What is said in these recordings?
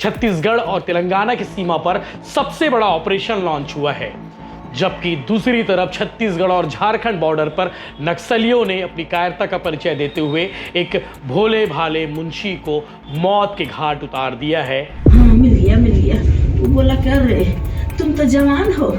छत्तीसगढ़ और तेलंगाना की सीमा पर सबसे बड़ा ऑपरेशन लॉन्च हुआ है, जबकि दूसरी तरफ छत्तीसगढ़ और झारखंड बॉर्डर पर नक्सलियों ने अपनी कायरता का परिचय देते हुए एक भोले भाले मुंशी को मौत के घाट उतार दिया है। हाँ, मिल गया। वो बोला कर रहे तुम तो जवान हो,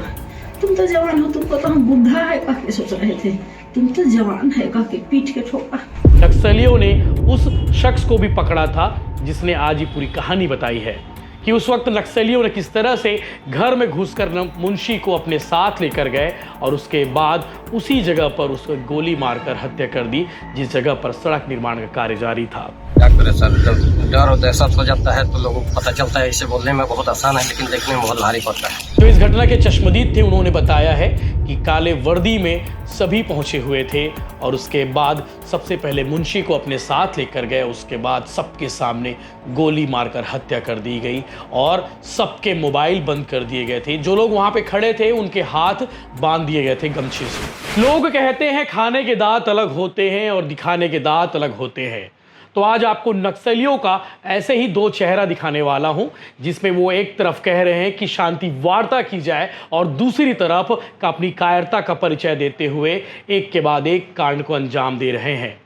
तुमको तो हम बुढ़ा है कह के सोच रहे थे, तुम तो जवान है कह के पीट के ठोका। नक्सलियों ने उस शख्स को भी पकड़ा था जिसने आज ही पूरी कहानी बताई है कि उस वक्त नक्सलियों ने किस तरह से घर में घुसकर मुंशी को अपने साथ लेकर गए और उसके बाद उसी जगह पर उसको गोली मारकर हत्या कर दी, जिस जगह पर सड़क निर्माण का कार्य जारी था। क्या करें सर, जब डर और दहशत हो जाता है तो लोगों को पता चलता है। इसे बोलने में बहुत आसान है लेकिन देखने में बहुत भारी पड़ता है। तो इस घटना के चश्मदीद थे उन्होंने बताया है कि काले वर्दी में सभी पहुंचे हुए थे और उसके बाद सबसे पहले मुंशी को अपने साथ लेकर गए, उसके बाद सबके सामने गोली मारकर हत्या कर दी गई और सबके मोबाइल बंद कर दिए गए थे। जो लोग वहां पे खड़े थे उनके हाथ बांध दिए गए थे गमछे से। लोग कहते हैं खाने के दांत अलग होते हैं और दिखाने के दांत अलग होते हैं, तो आज आपको नक्सलियों का ऐसे ही दो चेहरा दिखाने वाला हूं, जिसमें वो एक तरफ कह रहे हैं कि शांति वार्ता की जाए और दूसरी तरफ का अपनी कायरता का परिचय देते हुए एक के बाद एक कांड को अंजाम दे रहे हैं।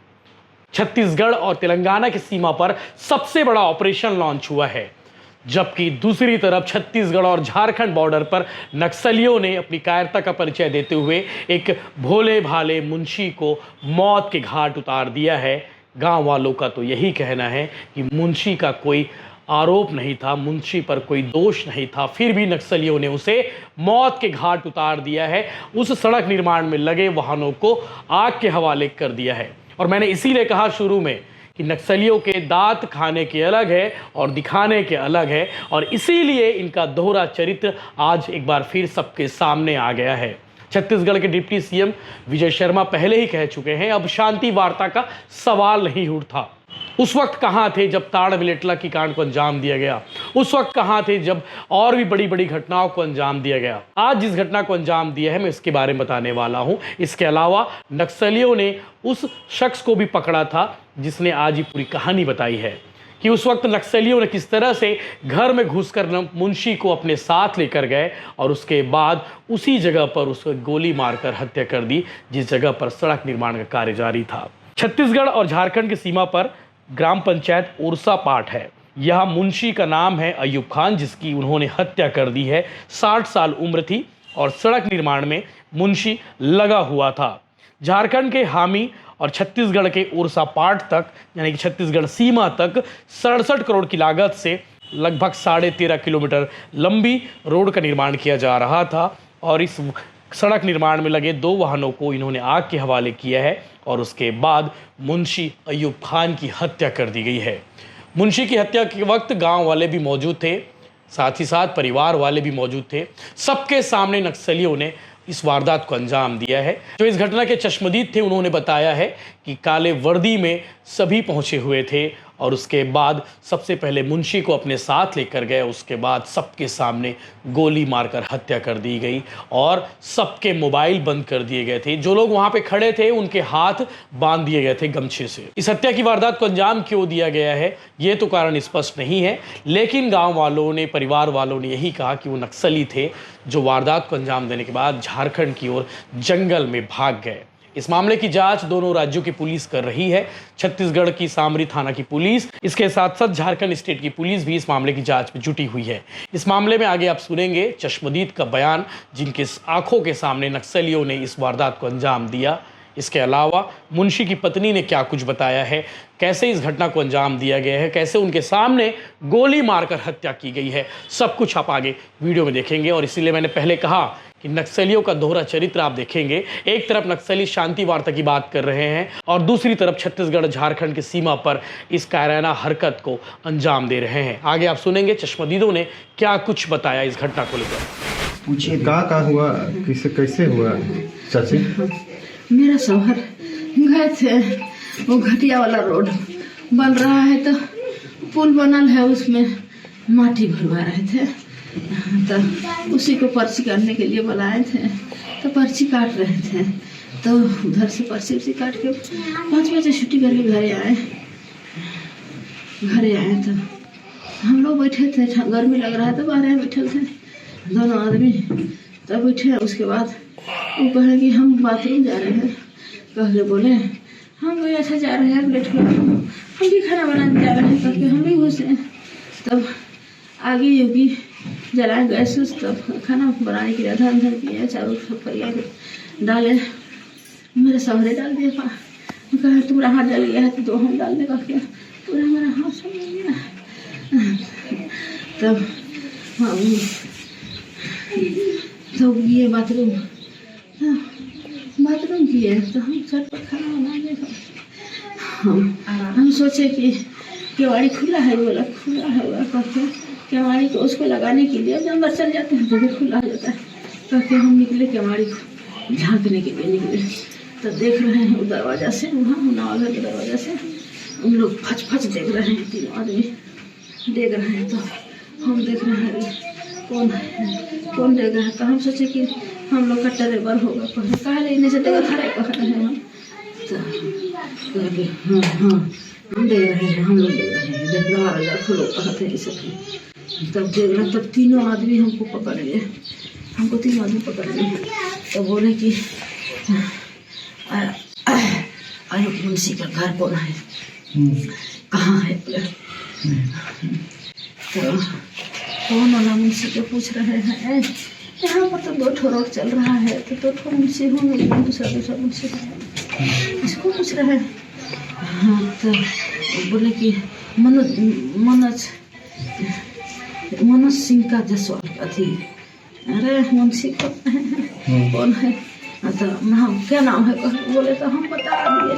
छत्तीसगढ़ और तेलंगाना की सीमा पर सबसे बड़ा ऑपरेशन लॉन्च हुआ है, जबकि दूसरी तरफ छत्तीसगढ़ और झारखंड बॉर्डर पर नक्सलियों ने अपनी कायरता का परिचय देते हुए एक भोले भाले मुंशी को मौत के घाट उतार दिया है। गांव वालों का तो यही कहना है कि मुंशी का कोई आरोप नहीं था, मुंशी पर कोई दोष नहीं था, फिर भी नक्सलियों ने उसे मौत के घाट उतार दिया है। उस सड़क निर्माण में लगे वाहनों को आग के हवाले कर दिया है। और मैंने इसीलिए कहा शुरू में कि नक्सलियों के दांत खाने के अलग है और दिखाने के अलग है, और इसीलिए इनका दोहरा चरित्र आज एक बार फिर सबके सामने आ गया है। छत्तीसगढ़ के डिप्टी सीएम विजय शर्मा पहले ही कह चुके हैं, अब शांति वार्ता का सवाल नहीं उठता। उस वक्त कहाँ थे जब ताड़ मिलेटला की कांड को अंजाम दिया गया? उस वक्त कहाँ थे जब और भी बड़ी बड़ी घटनाओं को अंजाम दिया गया? आज जिस घटना को अंजाम दिया है मैं इसके बारे में बताने वाला हूँ। इसके अलावा नक्सलियों ने उस शख्स को भी पकड़ा था जिसने आज ही पूरी कहानी बताई है कि उस वक्त नक्सलियों ने किस तरह से घर में घुसकर मुंशी को अपने साथ लेकर गए और उसके बाद उसी जगह पर उसको गोली मारकर हत्या कर दी, जिस जगह पर सड़क निर्माण का कार्य जारी था। छत्तीसगढ़ और झारखंड की सीमा पर ग्राम पंचायत उरसा पाट है। यह मुंशी का नाम है अयूब खान, जिसकी उन्होंने हत्या कर दी है। 60 साल उम्र थी और सड़क निर्माण में मुंशी लगा हुआ था। झारखंड के हामी और छत्तीसगढ़ के उरसा पाट तक यानी कि छत्तीसगढ़ सीमा तक 67 करोड़ की लागत से लगभग 13.5 किलोमीटर लंबी रोड का निर्माण किया जा रहा था और इस सड़क निर्माण में लगे 2 वाहनों को इन्होंने आग के हवाले किया है और उसके बाद मुंशी अयूब खान की हत्या कर दी गई है। मुंशी की हत्या के वक्त गांव वाले भी मौजूद थे, साथ ही साथ परिवार वाले भी मौजूद थे। सबके सामने नक्सलियों ने इस वारदात को अंजाम दिया है। जो इस घटना के चश्मदीद थे उन्होंने बताया है कि काले वर्दी में सभी पहुंचे हुए थे और उसके बाद सबसे पहले मुंशी को अपने साथ लेकर गए, उसके बाद सबके सामने गोली मारकर हत्या कर दी गई और सबके मोबाइल बंद कर दिए गए थे। जो लोग वहां पे खड़े थे उनके हाथ बांध दिए गए थे गमछे से। इस हत्या की वारदात को अंजाम क्यों दिया गया है ये तो कारण स्पष्ट नहीं है, लेकिन गाँव वालों ने, परिवार वालों ने यही कहा कि वो नक्सली थे जो वारदात को अंजाम देने के बाद झारखंड की ओर जंगल में भाग गए। इस मामले की जांच दोनों राज्यों की पुलिस कर रही है। छत्तीसगढ़ की सामरी थाना की पुलिस, इसके साथ साथ झारखंड स्टेट की पुलिस भी इस मामले की जांच में जुटी हुई है। इस मामले में आगे आप सुनेंगे चश्मदीद का बयान, जिनके आंखों के सामने नक्सलियों ने इस वारदात को अंजाम दिया। इसके अलावा मुंशी की पत्नी ने क्या कुछ बताया है, कैसे इस घटना को अंजाम दिया गया है, कैसे उनके सामने गोली मारकर हत्या की गई है, सब कुछ आप आगे वीडियो में देखेंगे। और इसीलिए मैंने पहले कहा कि नक्सलियों का दोहरा चरित्र आप देखेंगे। एक तरफ नक्सली शांति वार्ता की बात कर रहे हैं और दूसरी तरफ छत्तीसगढ़ झारखंड की सीमा पर इस कायराना हरकत को अंजाम दे रहे हैं। आगे आप सुनेंगे चश्मदीदों ने क्या कुछ बताया इस घटना को लेकर। पूछिए कहाँ हुआ, कैसे हुआ चाची? मेरा शौहर गए थे, वो घटिया वाला रोड बन रहा है तो पुल बनल है, उसमें माटी भरवा रहे थे तो उसी को पर्ची काटने के लिए बुलाए थे। तो पर्ची काट रहे थे तो उधर से पर्ची काट के 5 बजे छुट्टी करके घरे आए तो हम लोग बैठे थे, गर्मी लग रहा था, बाहर बैठे थे दोनों आदमी। तब बैठे, उसके बाद वो कहे कि हम बाथरूम जा रहे हैं। कह के बोले हम भी ऐसे जा रहे हैं प्लेट को, हम भी खाना बनाने जा रहे हैं करके हम भी घुसे। तब आगे योगी जलाए गैस, तब खाना बनाने के लिए धन धन किया, चारों परिया डाले। मेरे सवरे डाल दिए, कहा तुम्हारा हाथ जल गया है तो हम डालने का क्या, पूरा मेरा हाथ सब जल गया। तब तो ये बाथरूम किए तो हम छत पर खाना बनाने हम सोचे कि केवाड़ी खुला है, बोला खुला है करके केवाड़ी को उसको लगाने के लिए जब अंदर चल जाते हैं तो भी खुला हो जाता है करके हम निकले, केवाड़ी को झांकने के लिए निकले। तो देख रहे हैं वो दरवाजा से, वहाँ नवाघर के दरवाजा से उन लोग फच देख रहे हैं, तीनों आदमी देख रहे हैं। तो हम देख रहे हैं कौन देख रहा है। तो हम सोचे कि हम लोग का टेरेबर होगा, कहा लेने से देगा खड़ा कह रहे हैं हम। तो हाँ हम देख रहे हैं, हम लोग देख रहे हैं, जब दरवाजा खुलो कहते हैं सब। तब देख रहे, तब तीनों आदमी हमको पकड़ लिए, हमको तीनों आदमी पकड़ लिए। तो बोले कि अरे मुंशी का घर कौन है, कहाँ है? तो कौन वाला मुंशी को पूछ रहे हैं, यहाँ पर तो 2 ठो रोड चल रहा है, तो 2 ठो मुंशी होंगे, दूसरा मुंशी है, इसको पूछ रहे हैं। हाँ तो बोले कि मनोज सिंह का जसवाल अथी, अरे मुंशी कौन है? तो हम क्या नाम है? बोले तो हम बता दिए,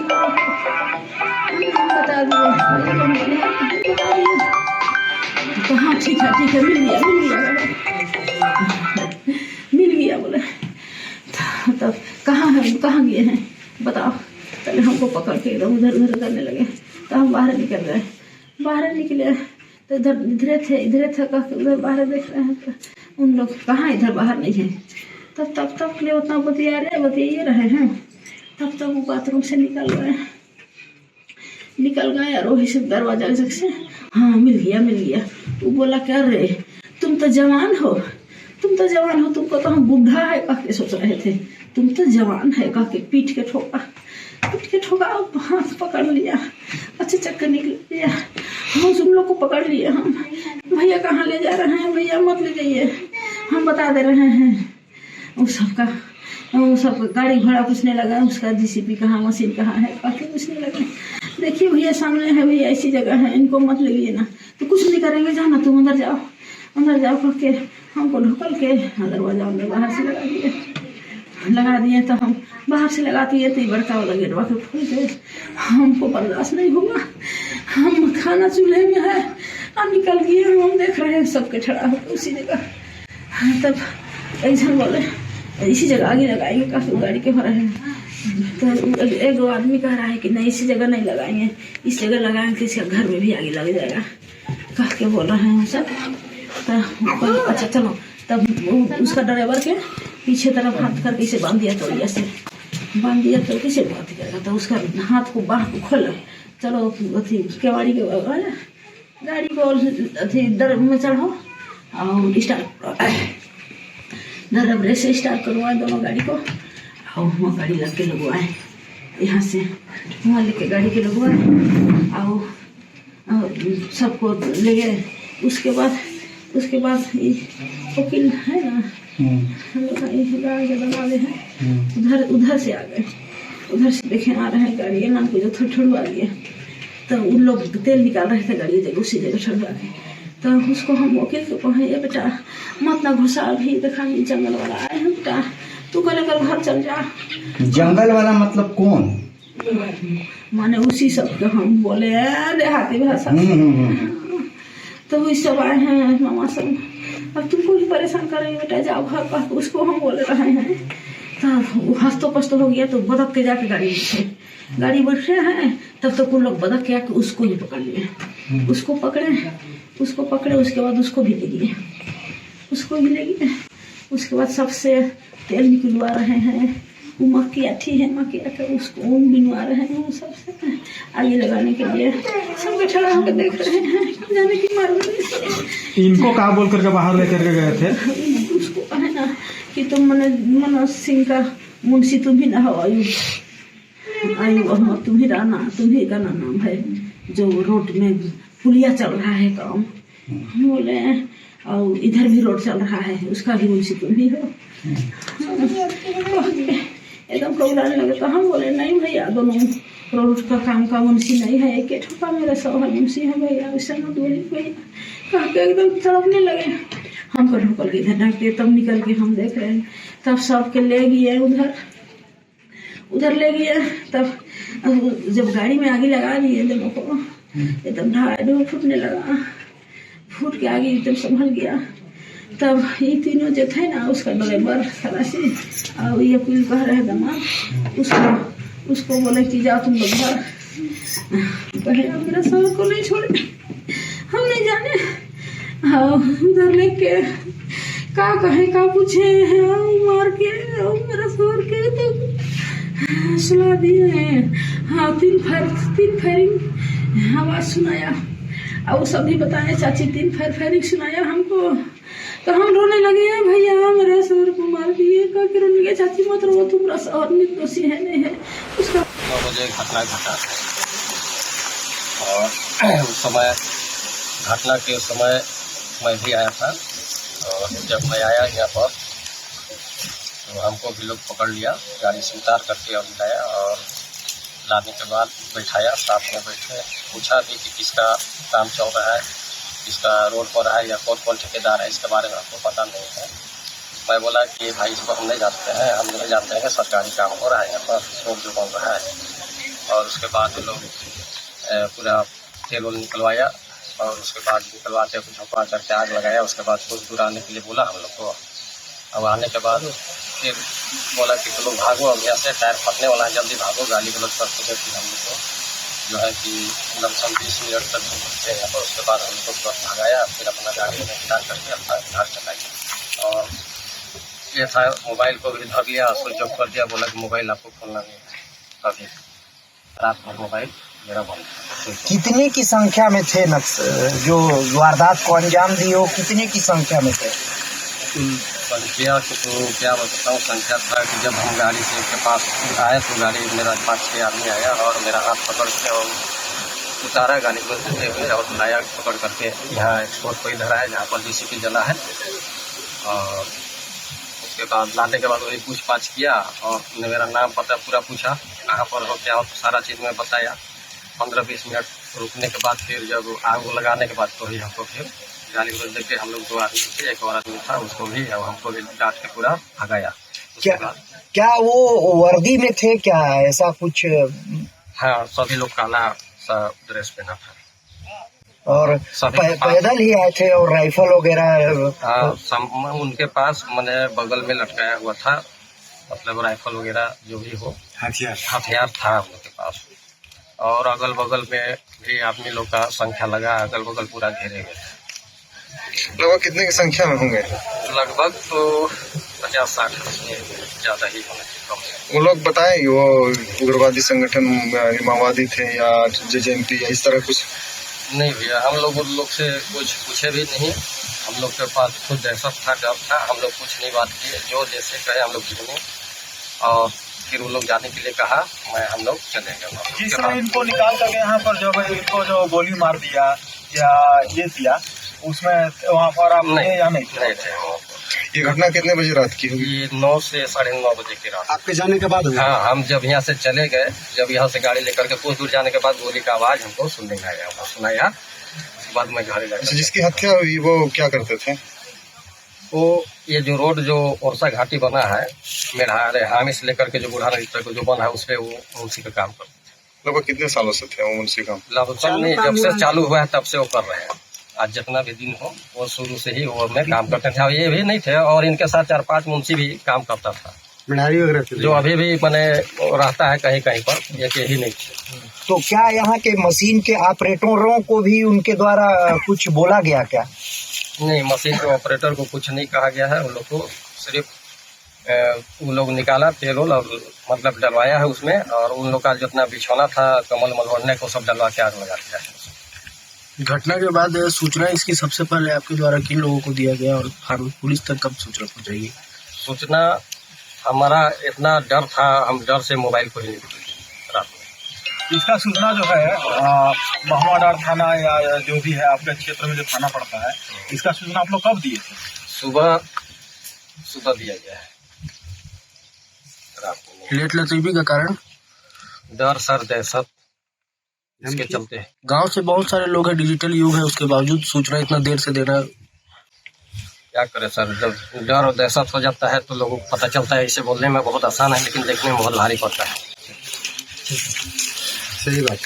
हम बता दिए। तो हाँ ठीक है मिल गया बोले। तब कहाँ है, कहाँ गए हैं बताओ। पहले हमको पकड़ के एकदम उधर करने लगे। तो हम बाहर निकल गए, बाहर निकले तो इधर थे कह के उधर बाहर देख रहे हैं। तो उन लोग कहाँ, इधर बाहर नहीं है। तब के लिए उतना बतिया रहे हैं। तब तक वो बाथरूम से निकल गए और वही से दरवाजा से हाँ मिल गया। वो बोला क्या रे तुम तो जवान हो, तुमको तो हम बूढ़ा है कह के सोच रहे थे, तुम तो जवान है कह के पीठ के ठोका, हाथ पकड़ लिया, अच्छे चक्कर निकल लिया। हम तुम लोग को पकड़ लिए, हम भैया कहाँ ले जा रहे हैं, भैया मत ले जाइए, हम बता दे रहे हैं। वो सब गाड़ी घोड़ा पूछने लगा, उसका जीसीपी कहाँ, मशीन कहाँ है काफी पूछने लगा। देखिए भैया सामने है, भैया ऐसी जगह है, इनको मत ले ना, तो कुछ नहीं करेंगे, जाना तुम अंदर जाओ करके हमको ढुकल के दरवाजा अंदर बाहर से लगा दिए। तो हम बाहर से लगा दिए तो बड़का वाला गेटवा के खोल के, हमको बर्दाश्त नहीं हुआ, हम खाना चूल्हे में है, हम निकल गए। हम देख रहे हैं सबके ठड़ा होकर उसी जगह। तब ऐसा बोले इसी जगह आगे लगाएंगे, काफी गाड़ी के भरा है। तो एक आदमी कह रहा है कि नहीं इसी जगह नहीं लगाएंगे, इस जगह लगाएंगे तो इसका घर में भी आगे लग जाएगा कह के बोल रहे हैं सब। तो अच्छा चलो, तब उसका ड्राइवर के पीछे तरफ हाथ करके इसे बांध दिया, तो कैसे बात करेगा। तो उसका हाथ को बाह को खोला, चलो अथी केवाड़ी के गाड़ी को अथी दर में चढ़ो और ड्राइवर से स्टार्ट करवाए दोनों गाड़ी को। और वहाँ गाड़ी लग के लगवाए, यहाँ से वहाँ लेके गाड़ी के लगवाए और सबको ले गए। उसके बाद वकील है ना, हम लोग गाड़ी के दरवाजे हैं, उधर से आ गए, उधर से देखे आ रहे हैं गाड़ी नाम को जो ठुड़वा गया। तो उन लोग तेल निकाल रहे थे गाड़ी जगह, उसी जगह ठुड़वा के। तो उसको हम वकील को कहे ये बेटा मत ना घुसा, भी देखा जंगल वाला आए हैं बेटा, तू को लेकर घर चल जा। जंगल वाला मतलब कौन? माने उसी सब के हम बोले देहाती भाषा। तो वही सब आए हैं मामा सब, अब तुमको भी परेशान करेंगे बेटा, जाओ घर पर, उसको हम बोले रहे हैं। तो हंसतो पस्तो हो गया, तो बदक के जाके गाड़ी बैठे हैं। तब तक उन लोग बदक के आके उसको ही पकड़ लिए, उसको पकड़े उसके बाद उसको भी ले गए, उसके बाद सबसे तेल निकलवा रहे हैं वो मक्खियाठी है, मक्खिया के उसको बिनवा रहे हैं, वो सबसे आगे लगाने के लिए सब बैठा होकर देख रहे हैं जाने की मालूम। इनको कहाँ बोल करके बाहर लेकर के गए थे? उसको है ना कि तुम मनोज सिंह का मुंशी तुम ही ना हो, आयु अहमद तुम ही रहना, तुम ही का नाम है, जो रोड में पुलिया चल रहा है काम बोले, और इधर भी रोड चल रहा है, उसका भी मुंशी तुम ही हो। एकदम कौलाने लगे तो हम बोले नहीं भैया, दोनों रोड का काम का मुंशी नहीं है, एक ठोका मेरा सौहर मुंशी है भैया, वैसा मत बोली भैया, कह के एकदम तड़पने लगे। हम को ढुकल के इधर ढकते, तब निकल के हम देख रहे हैं, तब सबके ले गए उधर ले गए। तब जब गाड़ी में आगे लगा दिए दोनों को, एकदम ढाई फूटने लगा, फूट के आगे एकदम संभल गया। तब ये तीनों जो थे ना, उसका ड्राइवर खलासी और ये कुल कह रहे दामाद, उसको बोले कि जाओ तुम लोग घर, कहे मेरा सर को नहीं छोड़े, हम नहीं जाने। हाँ उधर लेके का कहे का पूछे मार के मेरा सर के तो सुला दिए। हाँ तीन फायरिंग आवाज सुनाया, और सब भी बताए चाची, तीन फायरिंग सुनाया हमको, तो हम रोने लगे हैं भैया मेरे सर को मार दिए, क्या रोने लगे, चाची मत रो, तुम और निर्दोषी है नहीं है उसका। 9 बजे घटना घटा और उस समय घटना के उस समय मैं भी आया था, और जब मैं आया यहाँ पर तो हमको भी लोग पकड़ लिया, गाड़ी से उतार करके और लाया, और लाने के बाद बैठाया, साथ में बैठे, पूछा भी कि किसका काम चल रहा है, किसका रोड पर है या कौन कौन ठेकेदार है, इसके बारे में हमको पता नहीं है। मैं बोला कि भाई इसको हम नहीं जानते हैं, हम नहीं जानते हैं कि सरकारी काम हो रहा है यहाँ पर, रोड जो बन रहा है। और उसके बाद लोग पूरा तेल निकलवाया, और उसके बाद निकलवाते कुछ झोंका करके आग लगाया। उसके बाद कुछ दूर आने के लिए बोला हम लोग को, अब आने के बाद फिर बोला कि तुम लोग भागो, अब यहाँ से टायर फटने वाला है, जल्दी भागो, गाली गलौज करते थे। फिर हम लोग को जो है कि लमसम 20 मिनट तक थे यहाँ पर। उसके बाद हम लोग को तुरंत भगाया, फिर अपना गाड़ी में उतार करके अपना घर चलाया। और ये था, मोबाइल को भी धर लिया, स्विच ऑफ कर दिया, बोला कि मोबाइल आपको खोलना नहीं है। अभी रात भर मोबाइल मेरा बंद। कितने की संख्या में थे जो वारदात को अंजाम दिए हो, कितने की संख्या में थे? संख्या तो क्या बताऊँ, संख्या था कि जब हम गाड़ी से के पास आए तो गाड़ी मेरा 5-6 आदमी आया और मेरा हाथ पकड़ के और उतारा गाड़ी को देते हुए, और लाया पकड़ करके यहाँ एक्सपोर्ट को इधर आया जहाँ पर DCP जला है। और उसके बाद लाने के बाद वही पूछताछ किया, और मेरा नाम पता पूरा पूछा, कहाँ पर हो क्या हो, तो सारा चीज़ में बताया। 15-20 मिनट रुकने के बाद फिर जब आग लगाने के बाद तो ही हमको फिर गाली गलौज देके, हम लोग 2 आदमी थे, एक और आदमी था, उसको भी और हमको भी डांट के पूरा भगाया। क्या वो वर्दी में थे क्या, ऐसा कुछ? हाँ, सभी लोग काला सा ड्रेस पहना था, और पैदल ही आए थे, और राइफल वगैरह? हाँ, उनके पास मैंने बगल में लटकाया हुआ था, मतलब राइफल वगैरह जो भी हो, हथियार था हम लोग के पास। और अगल बगल में भी आदमी लोग का संख्या लगा, अगल बगल पूरा घेरे गए। लगभग कितने की संख्या में होंगे? लगभग तो 50-60 ज़्यादा ही होने। वो लोग बताएं वो उग्रवादी संगठन माओवादी थे या JJMP या इस तरह कुछ? नहीं भैया, हम लोग उन लोग से कुछ पूछे भी नहीं, हम लोग के पास खुद दहशत था, डर था, हम लोग कुछ नहीं बात किए, जो जैसे कहे हम लोग सुने। और फिर वो लोग जाने के लिए कहा, हम लोग चले गए। जिस समय इनको निकाल करके यहाँ पर जो इनको जो गोली मार दिया या ये दिया, उसमें वहाँ पर आप नहीं थे? ये घटना कितने बजे रात की होगी? ये 9 से 9:30 बजे की रात। आपके जाने के बाद हुआ? हाँ, हम जब यहाँ से चले गए, जब यहाँ से गाड़ी लेकर के कुछ दूर जाने के बाद गोली का आवाज हमको सुनने में आया, सुनाया। उसके बाद मैं घर गया। जिसकी हत्या हुई वो क्या करते थे? वो ये जो रोड जो ओरसा घाटी बना है, मेरा हामी से लेकर के जो बूढ़ा नदी तक जो बना है, उस पर वो मुंशी का काम करते थे। लगभग कितने सालों से थे वो मुंशी काम? लगभग नहीं, जब से चालू हुआ है तब से वो कर रहे हैं। आज जितना भी दिन हो, वो शुरू से ही वो में काम करते थे। ये भी नहीं थे, और इनके साथ 4-5 मुंशी भी काम करता था, मिनारी वगैरह जो अभी भी मैंने रहता है कहीं कहीं पर, यही नहीं थे। तो क्या यहाँ के मशीन के ऑपरेटरों को भी उनके द्वारा कुछ बोला गया क्या? नहीं, मशीन के ऑपरेटर को कुछ नहीं कहा गया है। उन लोग को सिर्फ उन लोग निकाला तेल और मतलब डलवाया है उसमें, और उन लोग का जितना बिछौना था कमल मलवड़ने को सब डलवा के आग लगा दिया है। घटना के बाद सूचना इसकी सबसे पहले आपके द्वारा किन लोगों को दिया गया और पुलिस तक कब सूचना पहुंचाई? सूचना हमारा इतना डर था, हम डर से मोबाइल को ही नहीं दिए रात में। इसका सूचना जो है महुआडार थाना या जो भी है आपके क्षेत्र में जो थाना पड़ता है, इसका सूचना आप लोग कब दिए थे? सुबह दिया गया है रात को। लेट लतीफी का कारण? डर सर दहशत इसके चलते। गांव से बहुत सारे लोग हैं, डिजिटल युग है, उसके बावजूद सूचना इतना देर से देना। क्या करें सर, जब डर और दहशत हो जाता है तो लोगों को पता चलता है। इसे बोलने में बहुत आसान है लेकिन देखने में बहुत भारी पड़ता है। सही बात।